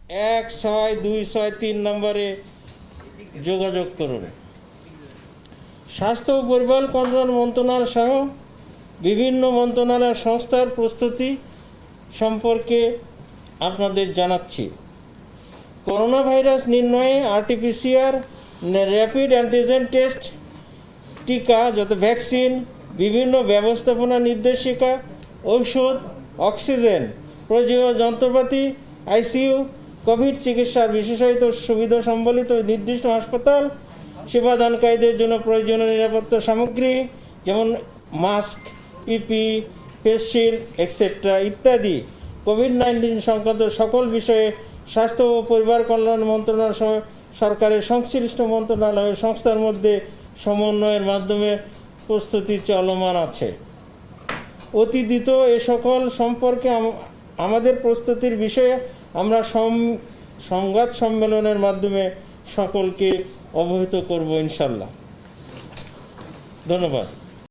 1626 নম্বরে যোগাযোগ করুন। স্বাস্থ্য ও পরিবার কল্যাণ মন্ত্রণালয় সহ বিভিন্ন মন্ত্রণালয় সংস্থার প্রস্তুতি সম্পর্কে আপনাদের জানাচ্ছি। করোনা ভাইরাস নির্ণয়ে আরটিপিসিআর, র্যাপিড অ্যান্টিজেন টেস্ট, টিকা যত ভ্যাকসিন, বিভিন্ন ব্যবস্থাপনা নির্দেশিকা, ঔষধ, অক্সিজেন, প্রয়োজনীয় যন্ত্রপাতি, আইসিইউ, কোভিড চিকিৎসার বিশেষায়িত সুবিধা সম্বলিত নির্দিষ্ট হাসপাতাল, সেবাদানকারীদের জন্য প্রয়োজনীয় নিরাপত্তা সামগ্রী যেমন মাস্ক, পিপি, ফেস শিল্ড এক্সেট্রা ইত্যাদি কোভিড-19 সংক্রান্ত সকল বিষয়ে স্বাস্থ্য ও পরিবার কল্যাণ মন্ত্রণালয় সহ সরকারের সংশ্লিষ্ট মন্ত্রণালয় সংস্থার মধ্যে সমন্বয়ের মাধ্যমে প্রস্তুতি চলমান আছে। অতি দ্রুত এ সকল সম্পর্কে আমাদের প্রস্তুতির বিষয়ে আমরা সংবাদ সম্মেলনের মাধ্যমে সকলকে অবহিত করব ইনশাল্লাহ। ধন্যবাদ।